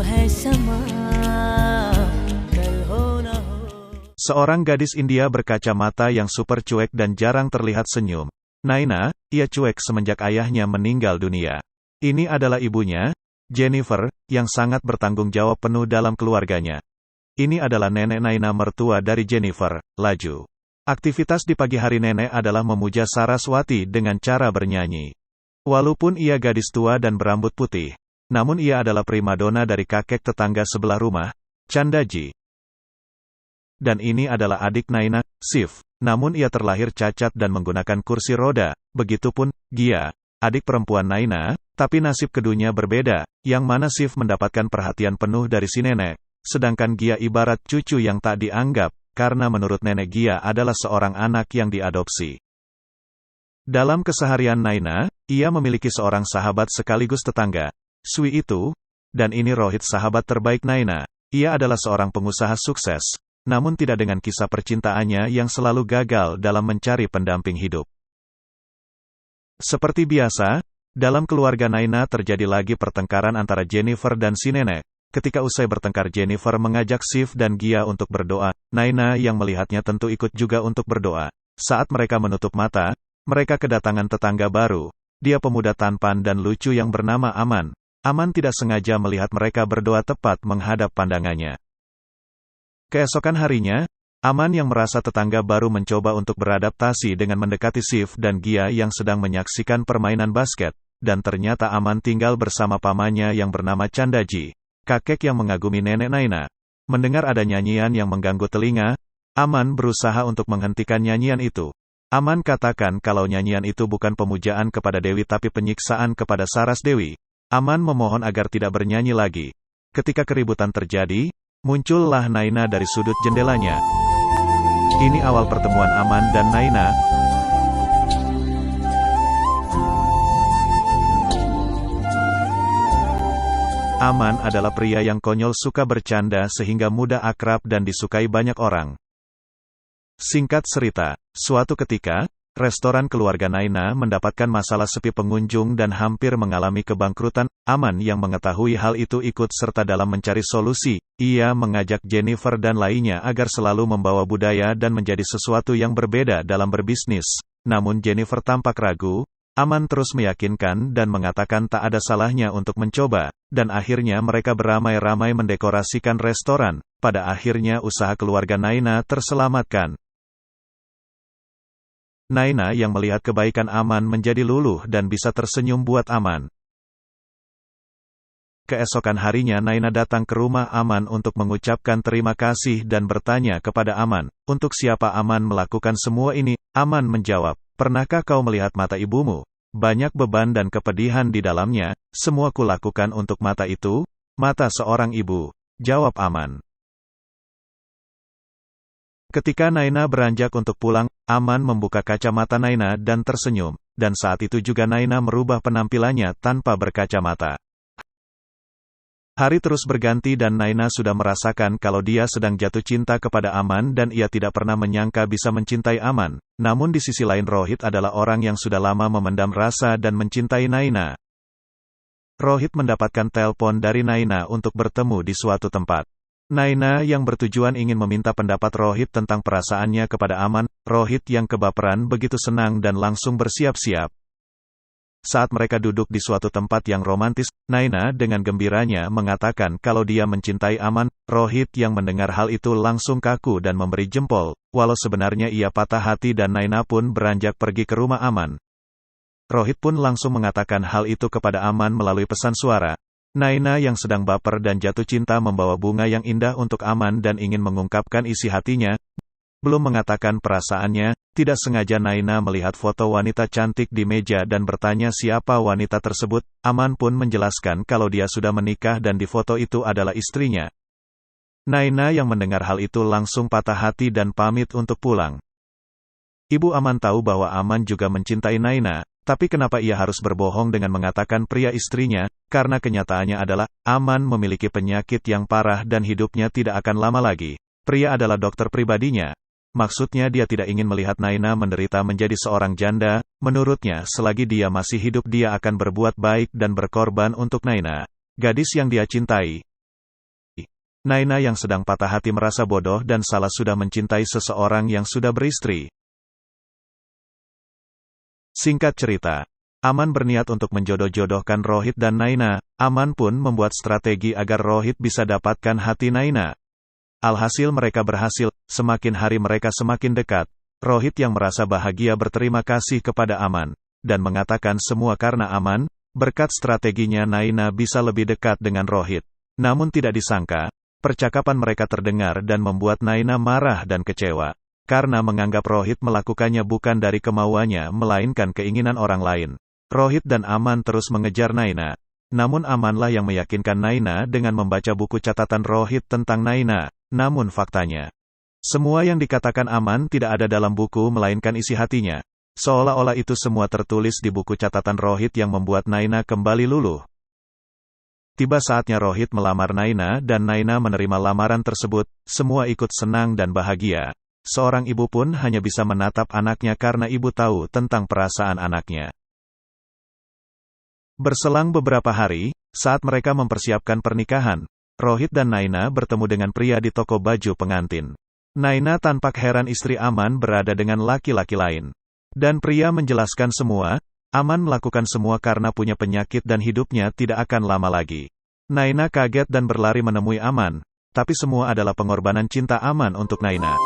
है समा कल हो न हो. Seorang gadis India berkacamata yang super cuek dan jarang terlihat senyum. Naina, ia cuek semenjak ayahnya meninggal dunia. Ini adalah ibunya, Jennifer, yang sangat bertanggung jawab penuh dalam keluarganya. Ini adalah nenek Naina, mertua dari Jennifer. Laju. Aktivitas di pagi hari nenek adalah memuja Saraswati dengan cara bernyanyi. Walaupun ia gadis tua dan berambut putih, namun ia adalah primadona dari kakek tetangga sebelah rumah, Chandaji. Dan ini adalah adik Naina, Shiv. Namun ia terlahir cacat dan menggunakan kursi roda. Begitupun Gia, adik perempuan Naina, tapi nasib keduanya berbeda, yang mana Shiv mendapatkan perhatian penuh dari si nenek, sedangkan Gia ibarat cucu yang tak dianggap, karena menurut nenek Gia adalah seorang anak yang diadopsi. Dalam keseharian Naina, ia memiliki seorang sahabat sekaligus tetangga, Sui itu, dan ini Rohit, sahabat terbaik Naina. Ia adalah seorang pengusaha sukses, namun tidak dengan kisah percintaannya yang selalu gagal dalam mencari pendamping hidup. Seperti biasa, dalam keluarga Naina terjadi lagi pertengkaran antara Jennifer dan si nenek. Ketika usai bertengkar, Jennifer mengajak Shiv dan Gia untuk berdoa. Naina yang melihatnya tentu ikut juga untuk berdoa. Saat mereka menutup mata, mereka kedatangan tetangga baru. Dia pemuda tampan dan lucu yang bernama Aman. Aman tidak sengaja melihat mereka berdoa tepat menghadap pandangannya. Keesokan harinya, Aman yang merasa tetangga baru mencoba untuk beradaptasi dengan mendekati Shiv dan Gia yang sedang menyaksikan permainan basket, dan ternyata Aman tinggal bersama pamannya yang bernama Chandaji, kakek yang mengagumi nenek Naina. Mendengar ada nyanyian yang mengganggu telinga, Aman berusaha untuk menghentikan nyanyian itu. Aman katakan kalau nyanyian itu bukan pemujaan kepada Dewi tapi penyiksaan kepada Saras Dewi. Aman memohon agar tidak bernyanyi lagi. Ketika keributan terjadi, muncullah Naina dari sudut jendelanya. Ini awal pertemuan Aman dan Naina. Aman adalah pria yang konyol, suka bercanda sehingga mudah akrab dan disukai banyak orang. Singkat cerita, suatu ketika, restoran keluarga Naina mendapatkan masalah sepi pengunjung dan hampir mengalami kebangkrutan. Aman yang mengetahui hal itu ikut serta dalam mencari solusi. Ia mengajak Jennifer dan lainnya agar selalu membawa budaya dan menjadi sesuatu yang berbeda dalam berbisnis. Namun Jennifer tampak ragu. Aman terus meyakinkan dan mengatakan tak ada salahnya untuk mencoba, dan akhirnya mereka beramai-ramai mendekorasikan restoran. Pada akhirnya usaha keluarga Naina terselamatkan. Naina yang melihat kebaikan Aman menjadi luluh dan bisa tersenyum buat Aman. Keesokan harinya Naina datang ke rumah Aman untuk mengucapkan terima kasih dan bertanya kepada Aman, untuk siapa Aman melakukan semua ini. Aman menjawab, pernahkah kau melihat mata ibumu? Banyak beban dan kepedihan di dalamnya. Semua kulakukan untuk mata itu, mata seorang ibu, jawab Aman. Ketika Naina beranjak untuk pulang, Aman membuka kacamata Naina dan tersenyum, dan saat itu juga Naina merubah penampilannya tanpa berkacamata. Hari terus berganti dan Naina sudah merasakan kalau dia sedang jatuh cinta kepada Aman dan ia tidak pernah menyangka bisa mencintai Aman. Namun di sisi lain Rohit adalah orang yang sudah lama memendam rasa dan mencintai Naina. Rohit mendapatkan telepon dari Naina untuk bertemu di suatu tempat. Naina yang bertujuan ingin meminta pendapat Rohit tentang perasaannya kepada Aman. Rohit yang kebaperan begitu senang dan langsung bersiap-siap. Saat mereka duduk di suatu tempat yang romantis, Naina dengan gembiranya mengatakan kalau dia mencintai Aman. Rohit yang mendengar hal itu langsung kaku dan memberi jempol, walau sebenarnya ia patah hati dan Naina pun beranjak pergi ke rumah Aman. Rohit pun langsung mengatakan hal itu kepada Aman melalui pesan suara. Naina yang sedang baper dan jatuh cinta membawa bunga yang indah untuk Aman dan ingin mengungkapkan isi hatinya. Belum mengatakan perasaannya, tidak sengaja Naina melihat foto wanita cantik di meja dan bertanya siapa wanita tersebut. Aman pun menjelaskan kalau dia sudah menikah dan di foto itu adalah istrinya. Naina yang mendengar hal itu langsung patah hati dan pamit untuk pulang. Ibu Aman tahu bahwa Aman juga mencintai Naina, tapi kenapa ia harus berbohong dengan mengatakan pria istrinya? Karena kenyataannya adalah, Aman memiliki penyakit yang parah dan hidupnya tidak akan lama lagi. Pria adalah dokter pribadinya. Maksudnya dia tidak ingin melihat Naina menderita menjadi seorang janda. Menurutnya, selagi dia masih hidup dia akan berbuat baik dan berkorban untuk Naina, gadis yang dia cintai. Naina yang sedang patah hati merasa bodoh dan salah sudah mencintai seseorang yang sudah beristri. Singkat cerita, Aman berniat untuk menjodoh-jodohkan Rohit dan Naina. Aman pun membuat strategi agar Rohit bisa dapatkan hati Naina. Alhasil mereka berhasil, semakin hari mereka semakin dekat. Rohit yang merasa bahagia berterima kasih kepada Aman, dan mengatakan semua karena Aman, berkat strateginya Naina bisa lebih dekat dengan Rohit. Namun tidak disangka, percakapan mereka terdengar dan membuat Naina marah dan kecewa, karena menganggap Rohit melakukannya bukan dari kemauannya melainkan keinginan orang lain. Rohit dan Aman terus mengejar Naina. Namun Amanlah yang meyakinkan Naina dengan membaca buku catatan Rohit tentang Naina. Namun faktanya, semua yang dikatakan Aman tidak ada dalam buku melainkan isi hatinya. Seolah-olah itu semua tertulis di buku catatan Rohit yang membuat Naina kembali luluh. Tiba saatnya Rohit melamar Naina dan Naina menerima lamaran tersebut. Semua ikut senang dan bahagia. Seorang ibu pun hanya bisa menatap anaknya karena ibu tahu tentang perasaan anaknya. Berselang beberapa hari, saat mereka mempersiapkan pernikahan, Rohit dan Naina bertemu dengan pria di toko baju pengantin. Naina tampak heran istri Aman berada dengan laki-laki lain. Dan pria menjelaskan semua, Aman melakukan semua karena punya penyakit dan hidupnya tidak akan lama lagi. Naina kaget dan berlari menemui Aman, tapi semua adalah pengorbanan cinta Aman untuk Naina.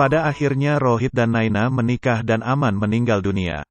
Pada akhirnya Rohit dan Naina menikah dan Aman meninggal dunia.